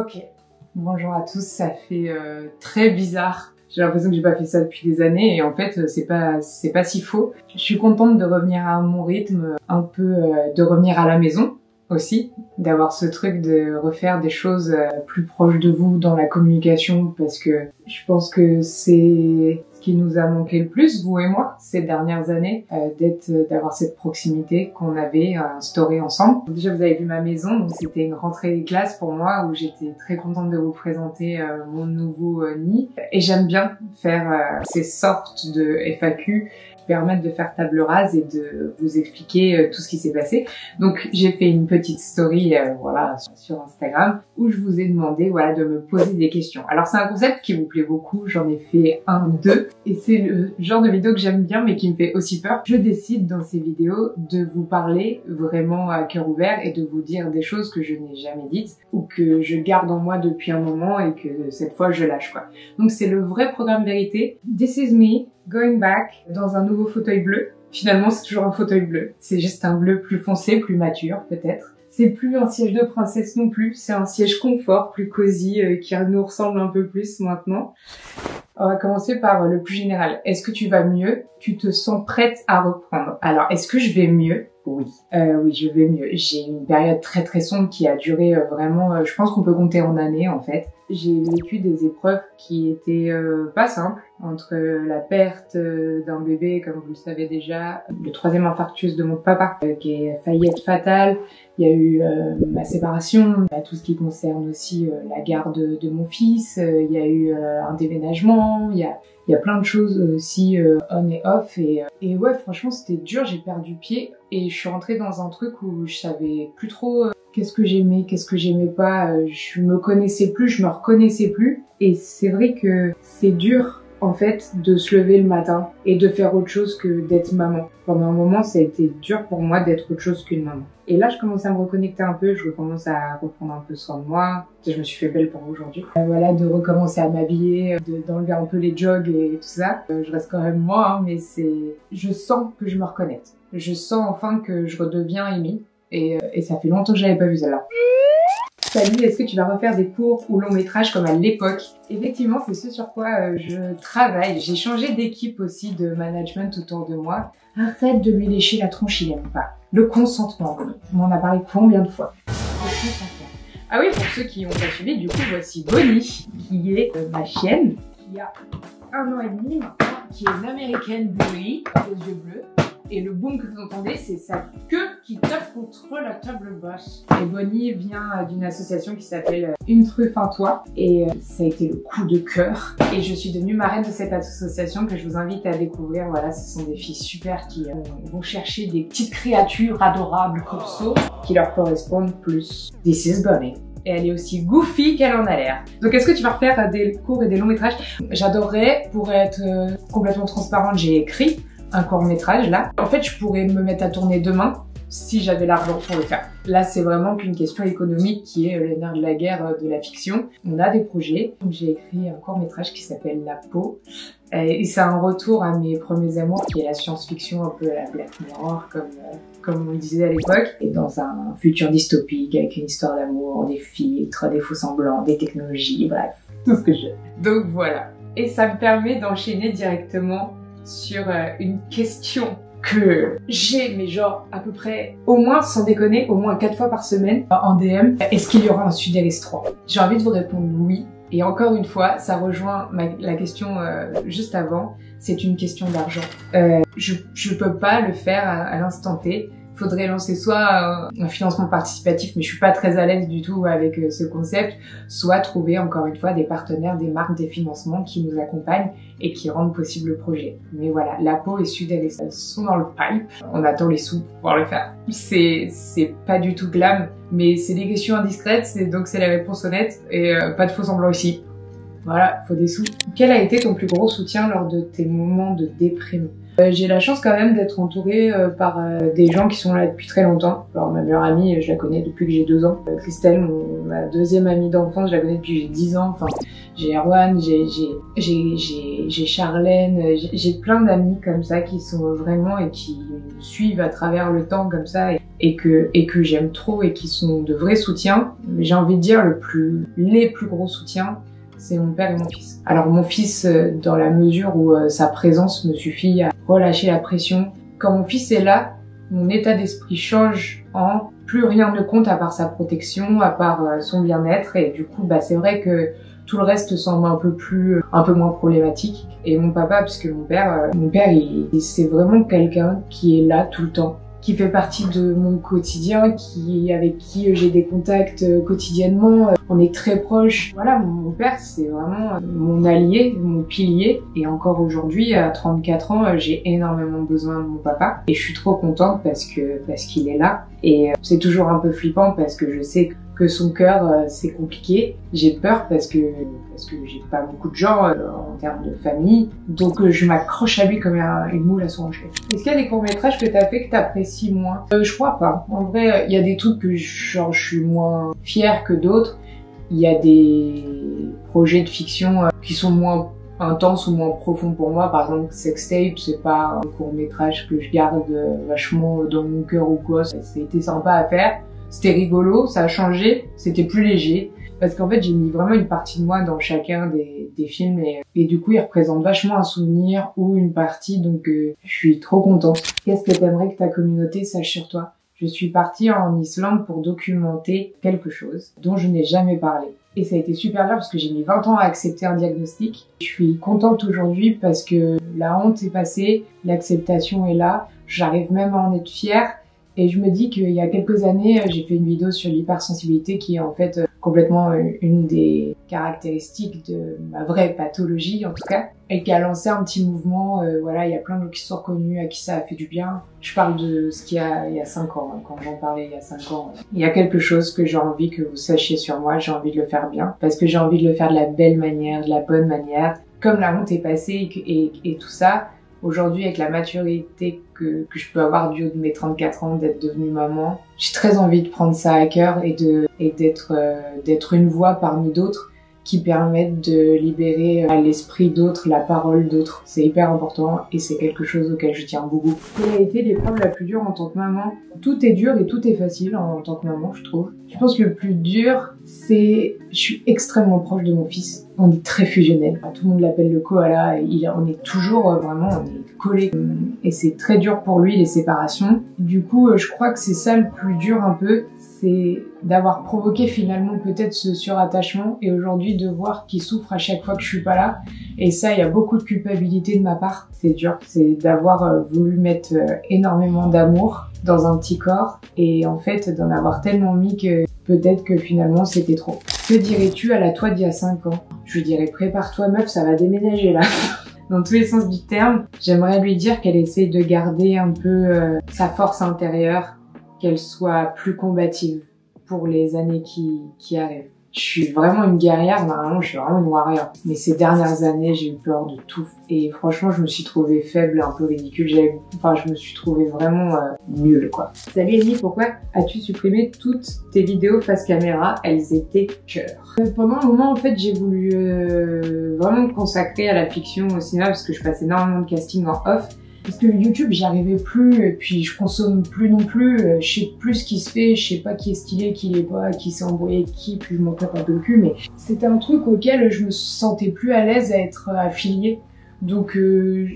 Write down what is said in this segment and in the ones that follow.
Ok, bonjour à tous, ça fait très bizarre. J'ai l'impression que j'ai pas fait ça depuis des années et en fait c'est pas si faux. Je suis contente de revenir à mon rythme, un peu de revenir à la maison aussi, d'avoir ce truc de refaire des choses plus proches de vous dans la communication parce que je pense que c'est ce qui nous a manqué le plus, vous et moi, ces dernières années, d'avoir cette proximité qu'on avait instaurée ensemble. Déjà, vous avez vu ma maison, donc c'était une rentrée des classes pour moi où j'étais très contente de vous présenter mon nouveau nid. Et j'aime bien faire ces sortes de FAQ qui permettent de faire table rase et de vous expliquer tout ce qui s'est passé. Donc j'ai fait une petite story voilà sur Instagram où je vous ai demandé voilà de me poser des questions. Alors c'est un concept qui vous plaît beaucoup, j'en ai fait deux et c'est le genre de vidéo que j'aime bien mais qui me fait aussi peur. Je décide dans ces vidéos de vous parler vraiment à cœur ouvert et de vous dire des choses que je n'ai jamais dites ou que je garde en moi depuis un moment et que cette fois je lâche quoi. Donc c'est le vrai programme vérité. This is me going back dans un nouveau fauteuil bleu. Finalement, c'est toujours un fauteuil bleu. C'est juste un bleu plus foncé, plus mature, peut-être. C'est plus un siège de princesse non plus. C'est un siège confort, plus cosy, qui nous ressemble un peu plus maintenant. On va commencer par le plus général. Est-ce que tu vas mieux? Tu te sens prête à reprendre? Alors, est-ce que je vais mieux? Oui. Oui, je vais mieux. J'ai une période très très sombre qui a duré vraiment, je pense qu'on peut compter en années en fait. J'ai vécu des épreuves qui étaient pas simples, entre la perte d'un bébé, comme vous le savez déjà, le troisième infarctus de mon papa qui a failli être fatal, il y a eu ma séparation, il y a tout ce qui concerne aussi la garde de mon fils, il y a eu un déménagement, il y a plein de choses aussi on et off et ouais franchement c'était dur, j'ai perdu pied et je suis rentrée dans un truc où je savais plus trop qu'est-ce que j'aimais pas, je me connaissais plus, je me reconnaissais plus et c'est vrai que c'est dur en fait de se lever le matin et de faire autre chose que d'être maman. Pendant un moment ça a été dur pour moi d'être autre chose qu'une maman. Et là je commence à me reconnecter un peu, je recommence à reprendre un peu soin de moi. Je me suis fait belle pour aujourd'hui. Voilà, de recommencer à m'habiller, d'enlever un peu les jogs et tout ça. Je reste quand même moi, hein, mais je sens que je me reconnecte. Je sens enfin que je redeviens Amy. Et ça fait longtemps que j'avais pas vu ça là. Salut, est-ce que tu vas refaire des courts ou longs métrages comme à l'époque? Effectivement, c'est ce sur quoi je travaille. J'ai changé d'équipe aussi de management autour de moi. Arrête de lui lécher la tronche, il aime pas. Le consentement, on en a parlé combien de fois? Ah oui, pour ceux qui n'ont pas suivi, du coup, voici Bonnie, qui est ma chienne, qui a 1 an et demi maintenant, qui est une américaine bully, aux yeux bleus. Et le boom que vous entendez, c'est sa queue qui tape contre la table basse. Et Bonnie vient d'une association qui s'appelle Une Truffe en Toi. Et ça a été le coup de cœur. Et je suis devenue marraine de cette association que je vous invite à découvrir. Voilà, ce sont des filles super qui vont chercher des petites créatures adorables comme ça, qui leur correspondent plus. This is Bonnie. Et elle est aussi goofy qu'elle en a l'air. Donc est-ce que tu vas refaire des courts et des longs métrages? J'adorerais, pour être complètement transparente, j'ai écrit un court-métrage là. En fait, je pourrais me mettre à tourner demain si j'avais l'argent pour le faire. Là, c'est vraiment qu'une question économique qui est le nerf de la guerre de la fiction. On a des projets. J'ai écrit un court-métrage qui s'appelle La Peau. Et c'est un retour à mes premiers amours qui est la science-fiction, un peu à la Black Mirror, comme on disait à l'époque. Et dans un futur dystopique avec une histoire d'amour, des filtres, des faux semblants, des technologies, bref, tout ce que je veux. Donc voilà. Et ça me permet d'enchaîner directement sur une question que j'ai, mais genre à peu près, au moins, sans déconner, au moins 4 fois par semaine en DM. Est-ce qu'il y aura un Suderis 3? J'ai envie de vous répondre oui. Et encore une fois, ça rejoint la question juste avant, c'est une question d'argent. Je peux pas le faire à l'instant T. Faudrait lancer soit un financement participatif, mais je suis pas très à l'aise du tout avec ce concept, soit trouver encore une fois des partenaires, des marques, des financements qui nous accompagnent et qui rendent possible le projet. Mais voilà, La Peau et Suderis sont dans le pipe, on attend les sous pour pouvoir le faire. C'est pas du tout glam, mais c'est des questions indiscrètes, donc c'est la réponse honnête et pas de faux semblants ici. Voilà, faut des sous. Quel a été ton plus gros soutien lors de tes moments de déprime? J'ai la chance quand même d'être entourée par des gens qui sont là depuis très longtemps. Alors ma meilleure amie, je la connais depuis que j'ai 2 ans. Christelle, ma deuxième amie d'enfance, je la connais depuis que j'ai 10 ans. Enfin, j'ai Erwan, j'ai Charlène, j'ai plein d'amis comme ça qui sont vraiment et qui me suivent à travers le temps comme ça et que j'aime trop et qui sont de vrais soutiens. J'ai envie de dire les plus gros soutiens, c'est mon père et mon fils. Alors mon fils, dans la mesure où sa présence me suffit à relâcher la pression. Quand mon fils est là, mon état d'esprit change en plus rien ne compte à part sa protection, à part son bien-être, et du coup c'est vrai que tout le reste semble un peu moins problématique. Et mon papa, puisque mon père, c'est vraiment quelqu'un qui est là tout le temps, qui fait partie de mon quotidien, avec qui j'ai des contacts quotidiennement. On est très proches. Voilà, mon père, c'est vraiment mon allié, mon pilier. Et encore aujourd'hui, à 34 ans, j'ai énormément besoin de mon papa. Et je suis trop contente parce qu'il est là. Et c'est toujours un peu flippant parce que je sais que son cœur, c'est compliqué. J'ai peur parce que j'ai pas beaucoup de gens en termes de famille. Donc je m'accroche à lui comme une moule à son rocher. Est-ce qu'il y a des courts-métrages que t'as fait que t'apprécies moins? Je crois pas. En vrai, il y a des trucs que je suis moins fière que d'autres. Il y a des projets de fiction qui sont moins intenses ou moins profonds pour moi. Par exemple, Sextape, c'est pas un court-métrage que je garde vachement dans mon cœur ou quoi. Ça a été sympa à faire. C'était rigolo, ça a changé, c'était plus léger. Parce qu'en fait, j'ai mis vraiment une partie de moi dans chacun des films et du coup, ils représentent vachement un souvenir ou une partie, donc je suis trop contente. Qu'est-ce que t'aimerais que ta communauté sache sur toi? Je suis partie en Islande pour documenter quelque chose dont je n'ai jamais parlé. Et ça a été super dur parce que j'ai mis 20 ans à accepter un diagnostic. Je suis contente aujourd'hui parce que la honte est passée, l'acceptation est là, j'arrive même à en être fière. Et je me dis qu'il y a quelques années, j'ai fait une vidéo sur l'hypersensibilité qui est en fait complètement une des caractéristiques de ma vraie pathologie en tout cas, et qui a lancé un petit mouvement. Voilà, il y a plein de gens qui se sont reconnus, à qui ça a fait du bien. Je parle de ce qu'il y a il y a 5 ans, quand j'en parlais il y a 5 ans. Il y a quelque chose que j'ai envie que vous sachiez sur moi, j'ai envie de le faire bien, parce que j'ai envie de le faire de la belle manière, de la bonne manière. Comme la honte est passée et tout ça, aujourd'hui, avec la maturité que je peux avoir du haut de mes 34 ans, d'être devenue maman, j'ai très envie de prendre ça à cœur et d'être une voix parmi d'autres qui permettent de libérer à l'esprit d'autres, la parole d'autres. C'est hyper important et c'est quelque chose auquel je tiens beaucoup. Quelle a été l'épreuve la plus dure en tant que maman? Tout est dur et tout est facile en tant que maman, je trouve. Je pense que le plus dur, je suis extrêmement proche de mon fils. On est très fusionnels. Tout le monde l'appelle le koala. On est toujours on est collés. Et c'est très dur pour lui, les séparations. Du coup, je crois que c'est ça le plus dur un peu. C'est d'avoir provoqué finalement peut-être ce surattachement et aujourd'hui de voir qu'il souffre à chaque fois que je suis pas là. Et ça, il y a beaucoup de culpabilité de ma part. C'est dur. C'est d'avoir voulu mettre énormément d'amour dans un petit corps et en fait d'en avoir tellement mis que peut-être que finalement c'était trop. Que dirais-tu à la toi d'il y a 5 ans? Je lui dirais prépare-toi meuf, ça va déménager là. Dans tous les sens du terme, j'aimerais lui dire qu'elle essaye de garder un peu sa force intérieure, qu'elle soit plus combative pour les années qui arrivent. Je suis vraiment une guerrière, normalement je suis vraiment une warrior. Mais ces dernières années, j'ai eu peur de tout. Et franchement, je me suis trouvée faible, un peu ridicule. Je me suis trouvée vraiment nulle, quoi. Salut Amy, pourquoi as-tu supprimé toutes tes vidéos face caméra? Elles étaient cœur. Pendant un moment, en fait, j'ai voulu vraiment me consacrer à la fiction au cinéma parce que je passe énormément de casting en off. Parce que YouTube, j'y arrivais plus, et puis je consomme plus non plus, je sais plus ce qui se fait, je sais pas qui est stylé, qui l'est pas, qui s'est embrouillé avec qui, puis je m'en tape un peu le cul, mais c'était un truc auquel je me sentais plus à l'aise à être affiliée. Donc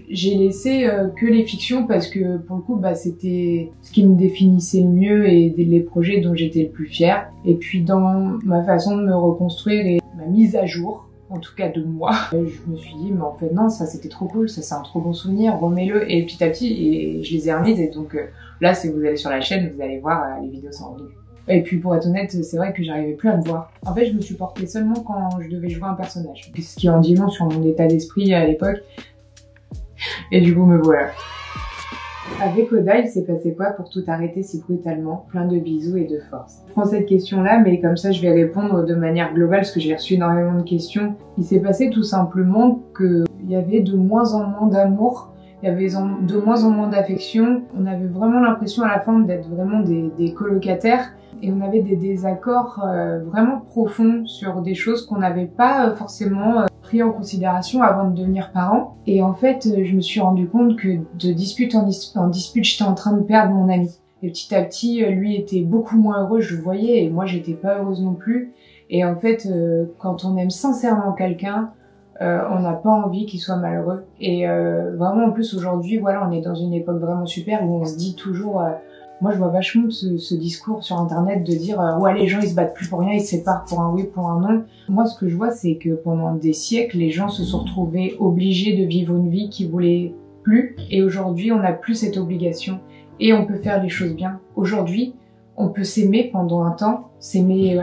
j'ai laissé que les fictions parce que pour le coup, c'était ce qui me définissait le mieux et les projets dont j'étais le plus fière. Et puis dans ma façon de me reconstruire et ma mise à jour, en tout cas de moi. Je me suis dit, mais en fait non, ça c'était trop cool, ça c'est un trop bon souvenir, remets-le. Et petit à petit, et je les ai remises, et donc là, si vous allez sur la chaîne, vous allez voir, les vidéos sont revenues. Et puis pour être honnête, c'est vrai que j'arrivais plus à me voir. En fait, je me supportais seulement quand je devais jouer un personnage. Ce qui en dit long sur mon état d'esprit à l'époque. Et du coup, me voilà. Avec Oda, il s'est passé quoi pour tout arrêter si brutalement? Plein de bisous et de force. Je prends cette question-là, mais comme ça je vais répondre de manière globale parce que j'ai reçu énormément de questions. Il s'est passé tout simplement qu'il y avait de moins en moins d'amour Il y avait de moins en moins d'affection. On avait vraiment l'impression à la fin d'être vraiment des colocataires. Et on avait des désaccords vraiment profonds sur des choses qu'on n'avait pas forcément pris en considération avant de devenir parents. Et en fait, je me suis rendu compte que de dispute en dispute, j'étais en train de perdre mon ami. Et petit à petit, lui était beaucoup moins heureux, je le voyais, et moi j'étais pas heureuse non plus. Et en fait, quand on aime sincèrement quelqu'un, on n'a pas envie qu'il soit malheureux. Et vraiment, en plus, aujourd'hui, voilà, on est dans une époque vraiment super où on se dit toujours... moi, je vois vachement ce discours sur Internet de dire ouais, les gens, ils se battent plus pour rien, ils se séparent pour un oui, pour un non. Moi, ce que je vois, c'est que pendant des siècles, les gens se sont retrouvés obligés de vivre une vie qu'ils voulaient plus. Et aujourd'hui, on n'a plus cette obligation. Et on peut faire les choses bien. Aujourd'hui, on peut s'aimer pendant un temps, s'aimer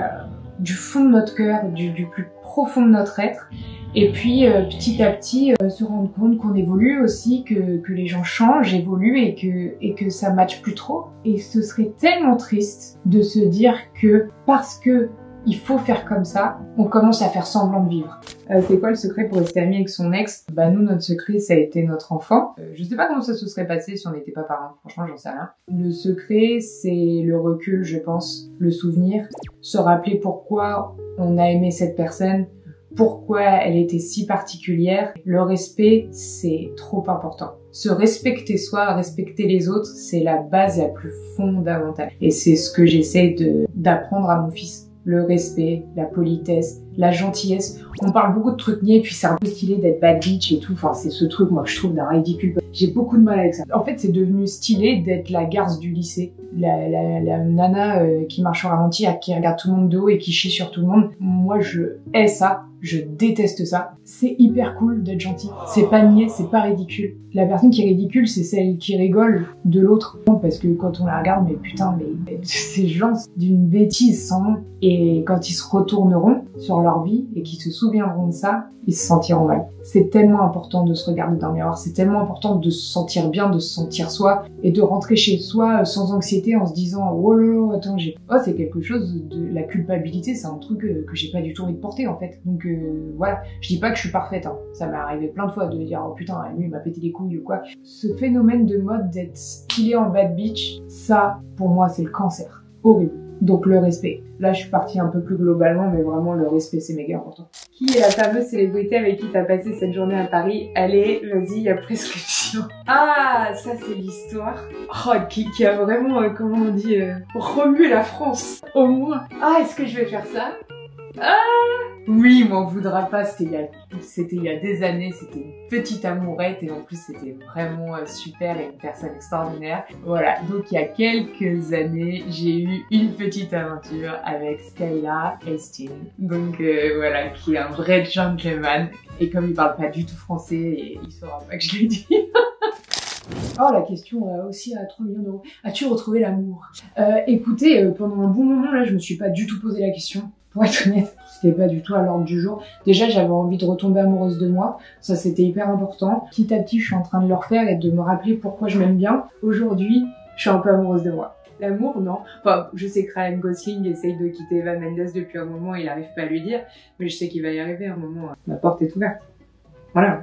du fond de notre cœur, du plus profond de notre être. Et puis petit à petit se rendre compte qu'on évolue aussi, que les gens changent, évoluent et que ça matche plus trop. Et ce serait tellement triste de se dire que parce que il faut faire comme ça, on commence à faire semblant de vivre. C'est quoi le secret pour rester ami avec son ex? Bah nous, notre secret, ça a été notre enfant. Je sais pas comment ça se serait passé si on n'était pas parents. Franchement, j'en sais rien. Le secret, c'est le recul, je pense, le souvenir, se rappeler pourquoi on a aimé cette personne, pourquoi elle était si particulière. Le respect, c'est trop important. Se respecter soi, respecter les autres, c'est la base la plus fondamentale. Et c'est ce que j'essaie d'apprendre à mon fils. Le respect, la politesse, la gentillesse. On parle beaucoup de trucs niais, puis c'est un peu stylé d'être bad bitch et tout. Enfin, c'est ce truc, moi, que je trouve d'un ridicule. J'ai beaucoup de mal avec ça. En fait, c'est devenu stylé d'être la garce du lycée. La nana qui marche au ralenti, qui regarde tout le monde de haut et qui chie sur tout le monde. Moi, je hais ça. Je déteste ça. C'est hyper cool d'être gentil. C'est pas niais, c'est pas ridicule. La personne qui est ridicule, c'est celle qui rigole de l'autre. Parce que quand on la regarde, mais putain, mais ces gens, c'est d'une bêtise sans nom. Et quand ils se retourneront sur leur vie et qu'ils se souviendront de ça, ils se sentiront mal. C'est tellement important de se regarder dans le miroir. C'est tellement important de se sentir bien, de se sentir soi et de rentrer chez soi sans anxiété en se disant oh là là, attends, c'est quelque chose de la culpabilité, c'est un truc que j'ai pas du tout envie de porter en fait. Donc voilà, je dis pas que je suis parfaite, hein. Ça m'est arrivé plein de fois de dire oh putain, lui il m'a pété les couilles ou quoi. Ce phénomène de mode d'être stylé en bad bitch, ça pour moi c'est le cancer. Horrible. Donc le respect. Là je suis partie un peu plus globalement, mais vraiment le respect c'est méga important. Qui est la fameuse célébrité avec qui t'as passé cette journée à Paris? Allez, vas-y, il y a prescription. Ah, ça c'est l'histoire. Oh, qui a vraiment, comment on dit, remué la France, au moins. Ah, est-ce que je vais faire ça? Ah oui, il m'en voudra pas, c'était il y a des années, c'était une petite amourette et en plus c'était vraiment super et une personne extraordinaire. Voilà, donc il y a quelques années, j'ai eu une petite aventure avec Skylar Astin, donc voilà, qui est un vrai gentleman et comme il parle pas du tout français, et il saura pas que je l'ai dit. Oh, la question aussi à 3 millions d'euros. As-tu retrouvé l'amour? Écoutez, pendant un bon moment là, je me suis pas du tout posé la question. Pour être honnête, c'était pas du tout à l'ordre du jour. Déjà, j'avais envie de retomber amoureuse de moi. Ça, c'était hyper important. Petit à petit, je suis en train de le refaire et de me rappeler pourquoi je m'aime bien. Aujourd'hui, je suis un peu amoureuse de moi. L'amour, non. Enfin, je sais que Ryan Gosling essaye de quitter Eva Mendes depuis un moment, il arrive pas à lui dire. Mais je sais qu'il va y arriver un moment. La porte est ouverte. Voilà.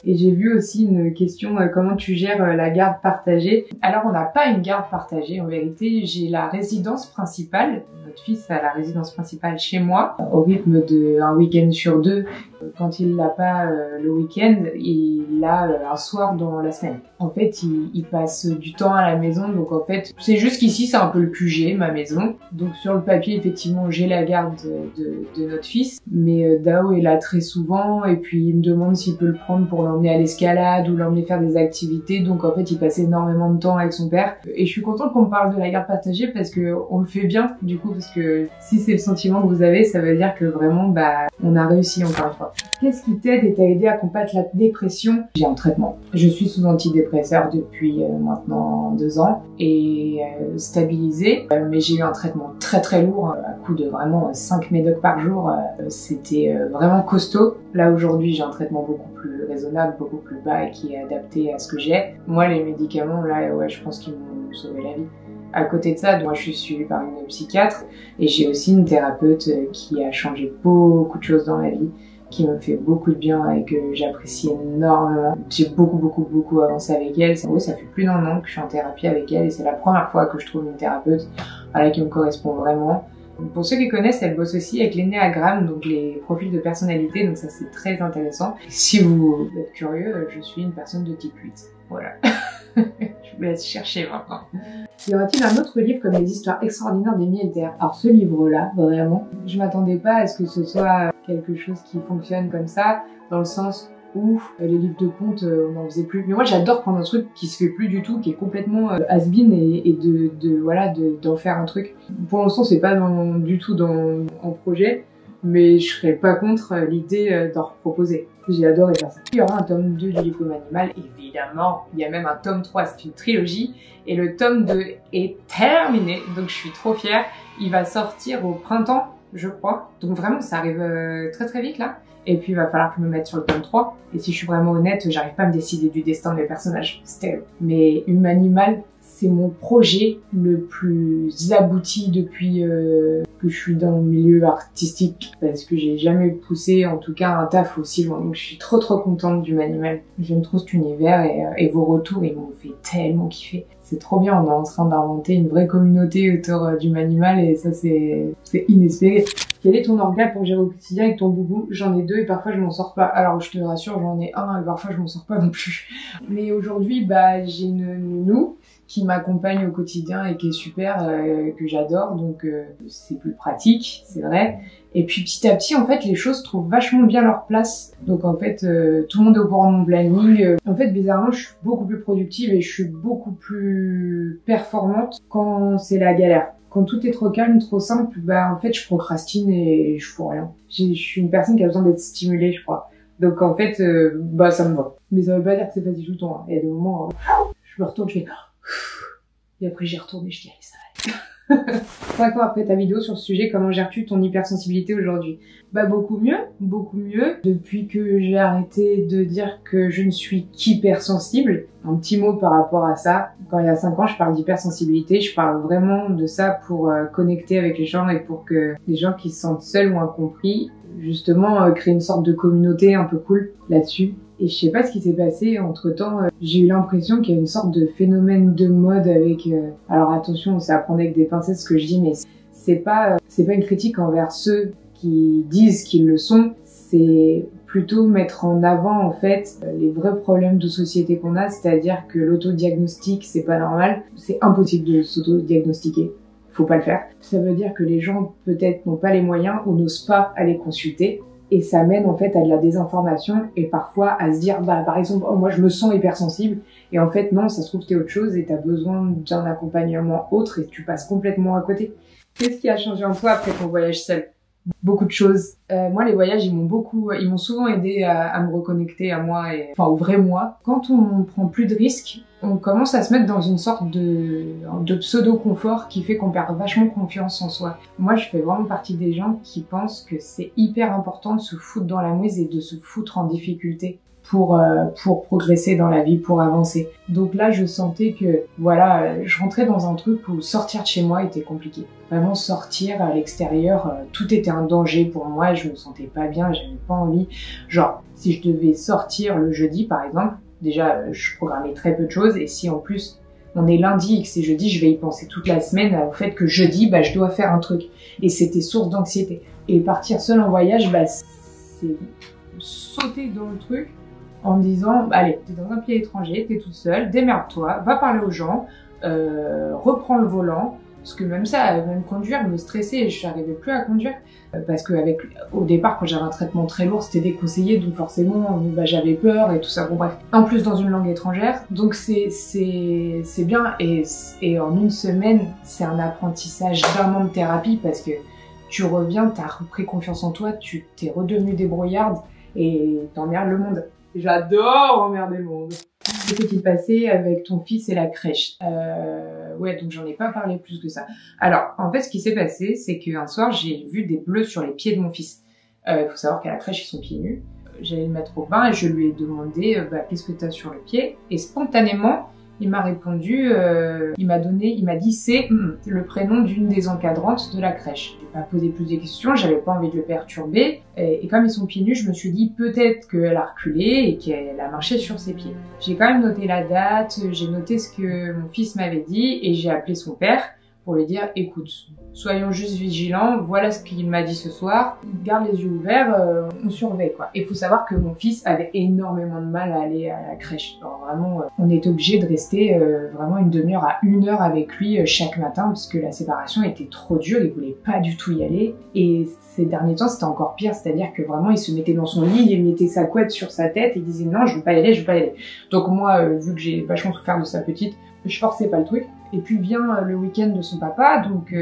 Et j'ai vu aussi une question, comment tu gères la garde partagée? Alors on n'a pas une garde partagée, en vérité j'ai la résidence principale. Notre fils a la résidence principale chez moi, au rythme d'un week-end sur 2. Quand il l'a pas le week-end, il l'a un soir dans la semaine. En fait, il passe du temps à la maison, donc en fait, c'est juste qu'ici c'est un peu le QG, ma maison. Donc sur le papier, effectivement, j'ai la garde de notre fils, mais Dao est là très souvent, et puis il me demande s'il peut le prendre pour l'emmener à l'escalade ou l'emmener faire des activités, donc en fait, il passe énormément de temps avec son père. Et je suis contente qu'on parle de la garde partagée parce que on le fait bien, du coup, parce que si c'est le sentiment que vous avez, ça veut dire que vraiment, bah, on a réussi encore une fois. Qu'est-ce qui t'aide et t'a aidé à combattre la dépression? J'ai un traitement. Je suis sous antidépresseur depuis maintenant 2 ans et stabilisée, mais j'ai eu un traitement très très lourd, à coup de vraiment 5 médocs par jour. C'était vraiment costaud. Là aujourd'hui, j'ai un traitement beaucoup plus raisonnable, beaucoup plus bas et qui est adapté à ce que j'ai. Moi, les médicaments, là, ouais, je pense qu'ils m'ont sauvé la vie. À côté de ça, moi je suis suivie par une psychiatre et j'ai aussi une thérapeute qui a changé beaucoup de choses dans ma vie, qui me fait beaucoup de bien et que j'apprécie énormément. J'ai beaucoup avancé avec elle. Oui, ça fait plus d'1 an que je suis en thérapie avec elle et c'est la première fois que je trouve une thérapeute qui me correspond vraiment. Pour ceux qui connaissent, elle bosse aussi avec l'énéagramme, donc les profils de personnalité, donc ça c'est très intéressant. Si vous êtes curieux, je suis une personne de type 8. Voilà. Je vous laisse chercher maintenant. Y aura-t-il un autre livre comme Les histoires extraordinaires d'Amy Elter? Alors ce livre-là, vraiment, je m'attendais pas à ce que ce soit quelque chose qui fonctionne comme ça, dans le sens où les livres de contes, on n'en faisait plus. Mais moi j'adore prendre un truc qui se fait plus du tout, qui est complètement has-been et d'en faire un truc. Pour l'instant c'est pas du tout en projet, mais je serais pas contre l'idée d'en reproposer. J'ai adoré faire ça. Il y aura un tome 2 du livre Animal, évidemment. Il y a même un tome 3, c'est une trilogie. Et le tome 2 est terminé, donc je suis trop fière. Il va sortir au printemps, je crois. Donc vraiment, ça arrive très vite là. Et puis il va falloir que je me mette sur le tome 3. Et si je suis vraiment honnête, j'arrive pas à me décider du destin de mes personnages. C'est terrible. Mais Animal, c'est mon projet le plus abouti depuis que je suis dans le milieu artistique, parce que j'ai jamais poussé en tout cas un taf aussi loin. Donc je suis trop contente du Animal. J'aime trop cet univers et vos retours, ils m'ont fait tellement kiffer. C'est trop bien, on est en train d'inventer une vraie communauté autour du Animal et ça c'est inespéré. Quel est ton organe pour gérer au quotidien avec ton boubou? J'en ai 2 et parfois je m'en sors pas. Alors je te rassure, j'en ai 1 et parfois je m'en sors pas non plus. Mais aujourd'hui, j'ai une nounou qui m'accompagne au quotidien et qui est super, que j'adore, donc c'est plus pratique, c'est vrai. Et puis petit à petit, en fait, les choses trouvent vachement bien leur place. Donc en fait, tout le monde est au courant de mon planning. En fait, bizarrement, je suis beaucoup plus productive et je suis beaucoup plus performante quand c'est la galère. Quand tout est trop calme, trop simple, en fait, je procrastine et je fous rien. Je suis une personne qui a besoin d'être stimulée, je crois. Donc en fait, ça me va. Mais ça veut pas dire que c'est facile tout le temps. Hein. Il y a des moments, je me retourne, je fais... Et après j'y retourne et je dis allez, ça va aller. 5 ans après ta vidéo sur ce sujet, comment gères-tu ton hypersensibilité aujourd'hui? Beaucoup mieux. Depuis que j'ai arrêté de dire que je ne suis qu'hypersensible. Un petit mot par rapport à ça. Quand il y a 5 ans, je parle d'hypersensibilité. Je parle vraiment de ça pour connecter avec les gens et pour que les gens qui se sentent seuls ou incompris, justement, créer une sorte de communauté un peu cool là-dessus. Et je sais pas ce qui s'est passé entre temps. J'ai eu l'impression qu'il y a une sorte de phénomène de mode avec. Alors attention, c'est à prendre avec des pincettes ce que je dis, mais c'est pas une critique envers ceux qui disent qu'ils le sont. C'est plutôt mettre en avant en fait les vrais problèmes de société qu'on a, c'est-à-dire que l'autodiagnostic c'est pas normal, c'est impossible de s'autodiagnostiquer. Faut pas le faire. Ça veut dire que les gens peut-être n'ont pas les moyens ou n'osent pas aller consulter. Et ça mène en fait à de la désinformation et parfois à se dire par exemple moi je me sens hypersensible et en fait non, ça se trouve t'es autre chose et t'as besoin d'un accompagnement autre et tu passes complètement à côté. Qu'est-ce qui a changé en toi après ton voyage seul? Beaucoup de choses. Moi les voyages ils m'ont souvent aidé à me reconnecter à moi au vrai moi. Quand on prend plus de risques, on commence à se mettre dans une sorte de pseudo-confort qui fait qu'on perd vachement confiance en soi. Moi, je fais vraiment partie des gens qui pensent que c'est hyper important de se foutre dans la mouise et de se foutre en difficulté pour progresser dans la vie, pour avancer. Donc là, je sentais que, je rentrais dans un truc où sortir de chez moi était compliqué. Vraiment sortir à l'extérieur, tout était un danger pour moi, je me sentais pas bien, j'avais pas envie. Genre, si je devais sortir le jeudi, par exemple, déjà, je programmais très peu de choses, et si en plus on est lundi et que c'est jeudi, je vais y penser toute la semaine au fait que jeudi, je dois faire un truc. Et c'était source d'anxiété. Et partir seul en voyage, c'est sauter dans le truc en me disant, allez, t'es dans un pays étranger, t'es toute seule, démerde-toi, va parler aux gens, reprends le volant. Parce que même ça, même conduire, me stressait et je n'arrivais plus à conduire. Parce que au départ, quand j'avais un traitement très lourd, c'était déconseillé, donc forcément, j'avais peur et tout ça. Bon bref. En plus, dans une langue étrangère. Donc c'est bien. Et en une semaine, c'est un apprentissage d'1 an de thérapie parce que tu reviens, t'as repris confiance en toi, tu t'es redevenu débrouillarde et t'emmerdes le monde. J'adore emmerder le monde. Que s'est-il passé avec ton fils et la crèche? Ouais, donc j'en ai pas parlé plus que ça. Alors, en fait, ce qui s'est passé, c'est qu'un soir, j'ai vu des bleus sur les pieds de mon fils. Faut savoir qu'à la crèche, ils sont pieds nus. J'allais le mettre au bain et je lui ai demandé, qu'est-ce que t'as sur le pied? Et spontanément, Il m'a répondu, il m'a dit c'est le prénom d'une des encadrantes de la crèche. J'ai pas posé plus de questions, j'avais pas envie de le perturber. Et comme ils sont pieds nus, je me suis dit peut-être qu'elle a reculé et qu'elle a marché sur ses pieds. J'ai quand même noté la date, j'ai noté ce que mon fils m'avait dit et j'ai appelé son père pour lui dire écoute, soyons juste vigilants, voilà ce qu'il m'a dit ce soir, garde les yeux ouverts, on surveille quoi. Et il faut savoir que mon fils avait énormément de mal à aller à la crèche. Alors vraiment, on était obligé de rester vraiment une demi-heure à 1 heure avec lui chaque matin parce que la séparation était trop dure, il voulait pas du tout y aller. Et ces derniers temps, c'était encore pire, c'est-à-dire que vraiment, il se mettait dans son lit, il mettait sa couette sur sa tête et il disait non, je veux pas y aller, je veux pas y aller. Donc moi, vu que j'ai vachement souffert de sa petite, je forçais pas le truc. Et puis vient le week-end de son papa, donc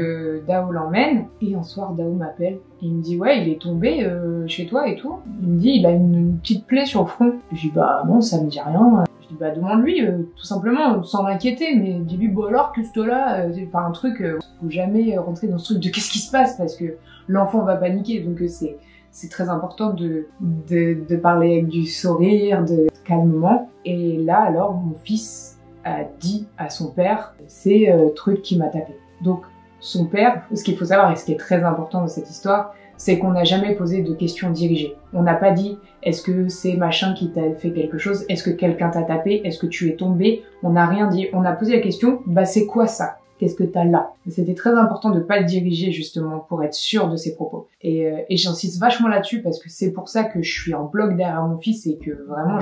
Dao l'emmène, et un soir Dao m'appelle, et il me dit ouais il est tombé chez toi et tout. Il me dit il a une petite plaie sur le front. Je dis bah non ça me dit rien. Je dis bah demande-lui tout simplement, sans l'inquiéter, mais dis-lui bon alors que ce là, enfin un truc, faut jamais rentrer dans ce truc de qu'est-ce qui se passe parce que l'enfant va paniquer, donc c'est très important de parler avec du sourire, de calmement. Et là alors mon fils a dit à son père c'est truc qui m'a tapé. Donc son père, ce qu'il faut savoir et ce qui est très important dans cette histoire, c'est qu'on n'a jamais posé de questions dirigées. On n'a pas dit est-ce que c'est machin qui t'a fait quelque chose, est-ce que quelqu'un t'a tapé, est-ce que tu es tombé. On n'a rien dit. On a posé la question bah c'est quoi ça, qu'est-ce que t'as là. C'était très important de pas le diriger justement pour être sûr de ses propos. Et j'insiste vachement là-dessus parce que c'est pour ça que je suis en bloc derrière mon fils et que vraiment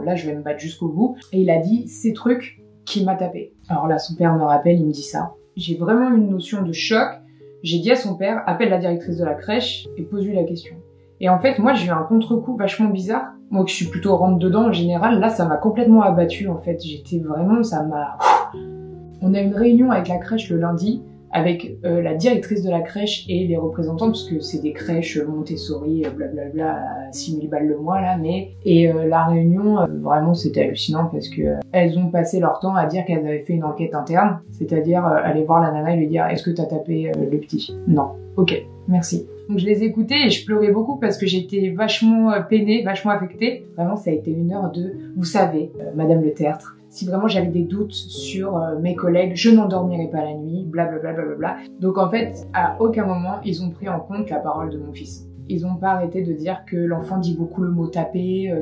là je vais me battre jusqu'au bout. Et il a dit ces trucs qui m'a tapé. Alors là son père me rappelle, il me dit ça. J'ai vraiment une notion de choc. J'ai dit à son père appelle la directrice de la crèche et pose-lui la question. Et en fait moi j'ai eu un contre-coup vachement bizarre. Moi que je suis plutôt rentre dedans en général, là ça m'a complètement abattue en fait. J'étais vraiment, ça m'a... On a une réunion avec la crèche le lundi, avec la directrice de la crèche et les représentants, parce que c'est des crèches Montessori, blablabla, à 6 000 balles le mois là, mais... Et la réunion, vraiment c'était hallucinant parce que elles ont passé leur temps à dire qu'elles avaient fait une enquête interne, c'est-à-dire aller voir la nana et lui dire « Est-ce que t'as tapé le petit ?» Non. Ok, merci. Donc je les écoutais et je pleurais beaucoup parce que j'étais vachement peinée, vachement affectée. Vraiment ça a été 1 heure de... Vous savez, Madame Le Tertre, si vraiment j'avais des doutes sur mes collègues, je n'endormirais pas la nuit, blablabla. Bla. Donc en fait, à aucun moment, ils ont pris en compte la parole de mon fils. Ils n'ont pas arrêté de dire que l'enfant dit beaucoup le mot taper,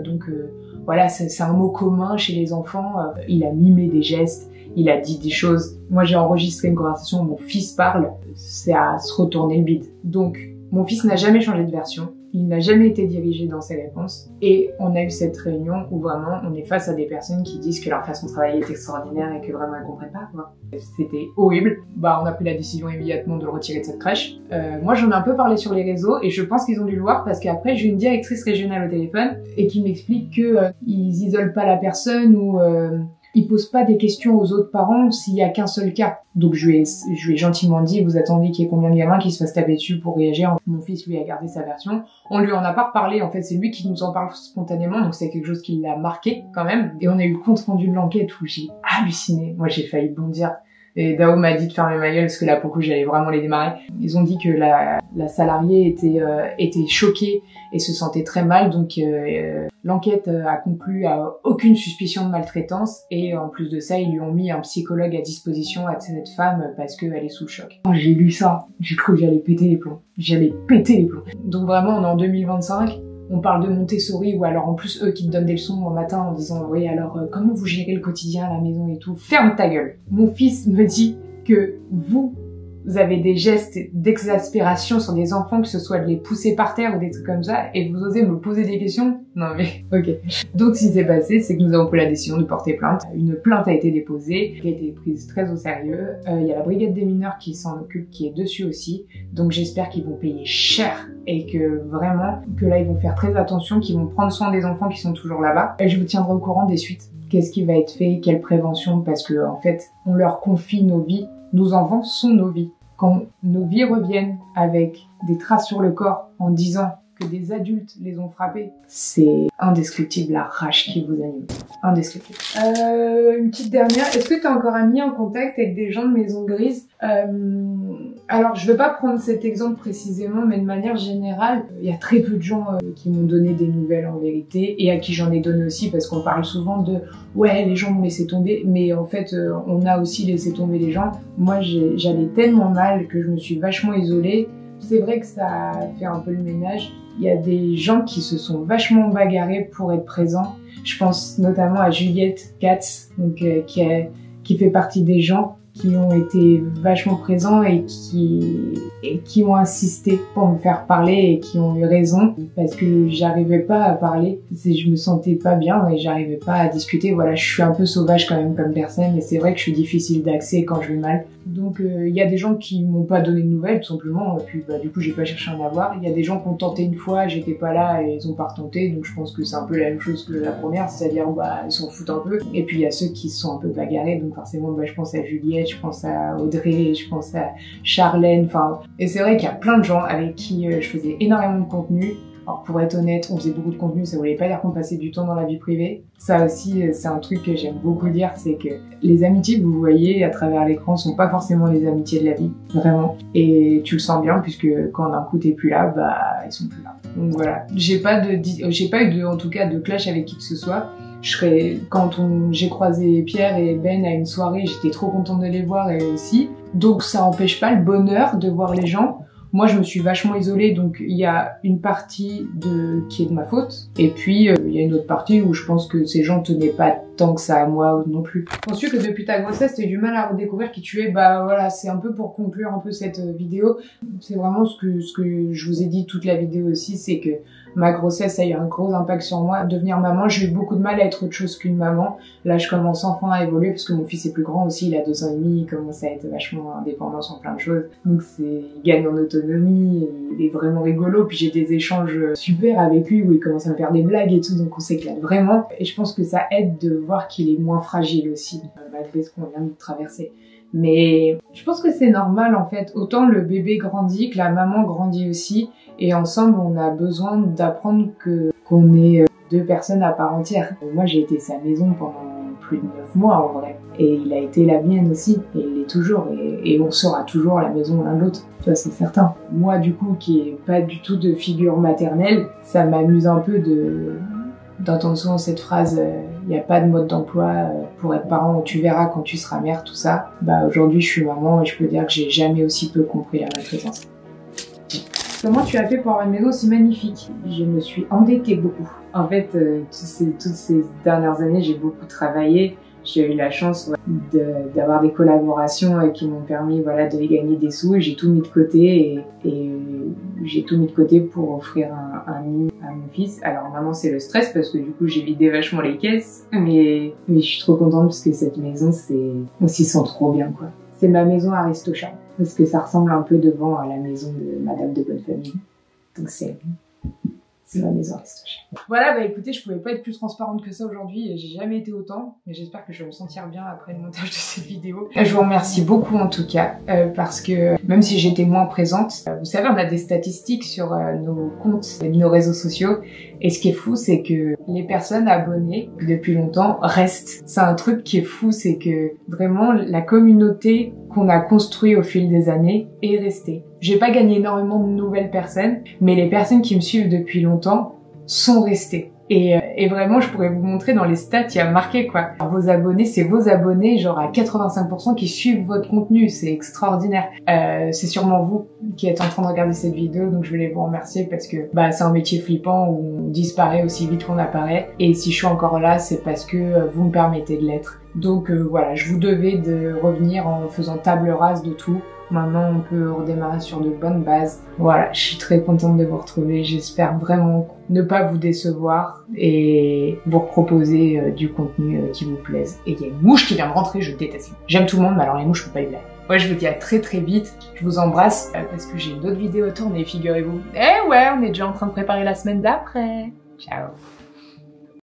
voilà, c'est un mot commun chez les enfants. Il a mimé des gestes, il a dit des choses. Moi j'ai enregistré une conversation où mon fils parle, c'est à se retourner le bide. Donc mon fils n'a jamais changé de version. Il n'a jamais été dirigé dans ses réponses. Et on a eu cette réunion où vraiment on est face à des personnes qui disent que leur façon de travailler est extraordinaire et que vraiment elles comprennent pas, quoi. C'était horrible. Bah, on a pris la décision immédiatement de le retirer de cette crèche. Moi, j'en ai un peu parlé sur les réseaux et je pense qu'ils ont dû le voir parce qu'après, j'ai une directrice régionale au téléphone et qui m'explique que ils isolent pas la personne ou ils posent pas des questions aux autres parents s'il y a qu'un seul cas. Donc je lui ai gentiment dit, vous attendez qu'il y ait combien de gamins qui se fassent taper dessus pour réagir. Mon fils lui a gardé sa version. On lui en a pas reparlé, en fait c'est lui qui nous en parle spontanément, donc c'est quelque chose qui l'a marqué quand même. Et on a eu le compte rendu de l'enquête où j'ai halluciné. Moi j'ai failli bondir. Et Dao m'a dit de fermer ma gueule parce que là pour le coup j'allais vraiment les démarrer. Ils ont dit que la salariée était choquée et se sentait très mal, donc l'enquête a conclu à aucune suspicion de maltraitance et en plus de ça ils lui ont mis un psychologue à disposition à cette femme parce qu'elle est sous le choc. Quand j'ai lu ça, j'ai cru que j'allais péter les plombs. Donc vraiment on est en 2025. On parle de Montessori ou alors en plus eux qui te donnent des leçons au matin en disant oui alors comment vous gérez le quotidien à la maison et tout. Ferme ta gueule. Mon fils me dit que vous avez des gestes d'exaspération sur des enfants, que ce soit de les pousser par terre ou des trucs comme ça, et vous osez me poser des questions? Non mais, ok. Donc ce qui s'est passé, c'est que nous avons pris la décision de porter plainte. Une plainte a été déposée, qui a été prise très au sérieux. Il y a la brigade des mineurs qui s'en occupe, qui est dessus aussi. Donc j'espère qu'ils vont payer cher et que vraiment, que là ils vont faire très attention, qu'ils vont prendre soin des enfants qui sont toujours là-bas. Et je vous tiendrai au courant des suites. Qu'est-ce qui va être fait, quelle prévention, parce que en fait, on leur confie nos vies. Nos enfants sont nos vies. Quand nos vies reviennent avec des traces sur le corps en disant que des adultes les ont frappés, c'est indescriptible la rage qui vous anime. Indescriptible. Une petite dernière. Est-ce que tu es encore ami en contact avec des gens de Maison Grise? Alors, je vais pas prendre cet exemple précisément, mais de manière générale, il y a très peu de gens qui m'ont donné des nouvelles en vérité, et à qui j'en ai donné aussi, parce qu'on parle souvent de « ouais, les gens m'ont laissé tomber », mais en fait, on a aussi laissé tomber les gens. Moi, j'allais tellement mal que je me suis vachement isolée. C'est vrai que ça a fait un peu le ménage. Il y a des gens qui se sont vachement bagarrés pour être présents. Je pense notamment à Juliette Katz, donc, qui fait partie des gens qui ont été vachement présents et qui ont insisté pour me faire parler et qui ont eu raison parce que j'arrivais pas à parler, je me sentais pas bien et j'arrivais pas à discuter. Voilà, je suis un peu sauvage quand même comme personne et c'est vrai que je suis difficile d'accès quand je vais mal. Donc il y a des gens qui m'ont pas donné de nouvelles tout simplement et puis du coup j'ai pas cherché à en avoir. Il y a des gens qui ont tenté une fois, j'étais pas là et ils ont pas retenté, donc je pense que c'est un peu la même chose que la première, c'est-à-dire ils s'en foutent un peu. Et puis il y a ceux qui se sont un peu bagarrés, donc forcément je pense à Juliette, je pense à Audrey, je pense à Charlène, enfin... Et c'est vrai qu'il y a plein de gens avec qui je faisais énormément de contenu. Alors pour être honnête, on faisait beaucoup de contenu, ça voulait pas dire qu'on passait du temps dans la vie privée. Ça aussi, c'est un truc que j'aime beaucoup dire, c'est que les amitiés que vous voyez à travers l'écran sont pas forcément les amitiés de la vie, vraiment. Et tu le sens bien, puisque quand d'un coup t'es plus là, ils sont plus là. Donc voilà, j'ai pas eu en tout cas de clash avec qui que ce soit. Quand j'ai croisé Pierre et Ben à une soirée, j'étais trop contente de les voir et eux aussi. Donc ça empêche pas le bonheur de voir les gens. Moi, je me suis vachement isolée, donc il y a une partie qui est de ma faute, et puis il y a une autre partie où je pense que ces gens tenaient pas tant que ça à moi non plus. Penses-tu que depuis ta grossesse, t'as eu du mal à redécouvrir qui tu es? Voilà, c'est un peu pour conclure un peu cette vidéo. C'est vraiment ce que je vous ai dit toute la vidéo aussi, c'est que ma grossesse a eu un gros impact sur moi. Devenir maman, j'ai eu beaucoup de mal à être autre chose qu'une maman. Là, je commence enfin à évoluer parce que mon fils est plus grand aussi, il a 2 ans et demi, il commence à être vachement indépendant sur plein de choses. Donc il gagne en autonomie, il est vraiment rigolo. Puis j'ai des échanges super avec lui où il commence à me faire des blagues et tout, donc on s'éclate vraiment. Et je pense que ça aide de voir qu'il est moins fragile aussi, malgré ce qu'on vient de traverser. Mais je pense que c'est normal en fait, autant le bébé grandit que la maman grandit aussi, et ensemble on a besoin d'apprendre qu'on est 2 personnes à part entière. Moi j'ai été sa maison pendant plus de 9 mois en vrai, et il a été la mienne aussi, et il l'est toujours, et on sera toujours la maison l'un de l'autre, ça c'est certain. Moi du coup qui est pas du tout de figure maternelle, ça m'amuse un peu d'entendre souvent cette phrase il n'y a pas de mode d'emploi pour être parent, tu verras quand tu seras mère, tout ça. Aujourd'hui je suis maman et je peux dire que j'ai jamais aussi peu compris la maltraitance. Comment tu as fait pour avoir une maison aussi magnifique? Je me suis endettée beaucoup. En fait, toutes ces dernières années, j'ai beaucoup travaillé. J'ai eu la chance d'avoir des collaborations qui m'ont permis de gagner des sous, et j'ai tout mis de côté et j'ai tout mis de côté pour offrir un nid à mon fils. Alors maintenant c'est le stress parce que du coup j'ai vidé vachement les caisses, mais je suis trop contente parce que cette maison, on s'y sent trop bien quoi. C'est ma maison Aristocha parce que ça ressemble un peu devant à la maison de Madame de Bonne Famille. Donc c'est ma maison Aristocha. Voilà, écoutez, je pouvais pas être plus transparente que ça aujourd'hui, et j'ai jamais été autant, mais j'espère que je vais me sentir bien après le montage de cette vidéo. Je vous remercie beaucoup en tout cas, parce que même si j'étais moins présente, vous savez, on a des statistiques sur nos comptes, nos réseaux sociaux, et ce qui est fou, c'est que les personnes abonnées depuis longtemps restent. C'est un truc qui est fou, c'est que vraiment la communauté qu'on a construit au fil des années est restée. J'ai pas gagné énormément de nouvelles personnes, mais les personnes qui me suivent depuis longtemps sont restées. Et vraiment, je pourrais vous montrer dans les stats, il y a marqué quoi. Alors, vos abonnés, c'est vos abonnés, genre à 85% qui suivent votre contenu, c'est extraordinaire. C'est sûrement vous qui êtes en train de regarder cette vidéo, donc je voulais vous remercier parce que c'est un métier flippant où on disparaît aussi vite qu'on apparaît. Et si je suis encore là, c'est parce que vous me permettez de l'être. Donc voilà, je vous devais de revenir en faisant table rase de tout. Maintenant, on peut redémarrer sur de bonnes bases. Voilà, je suis très contente de vous retrouver. J'espère vraiment ne pas vous décevoir et vous proposer du contenu qui vous plaise. Et il y a une mouche qui vient de rentrer, je déteste. J'aime tout le monde, mais alors les mouches, je peux pas y blaguer. Ouais, je vous dis à très très vite. Je vous embrasse parce que j'ai d'autres vidéos à tourner, figurez-vous. Eh ouais, on est déjà en train de préparer la semaine d'après. Ciao.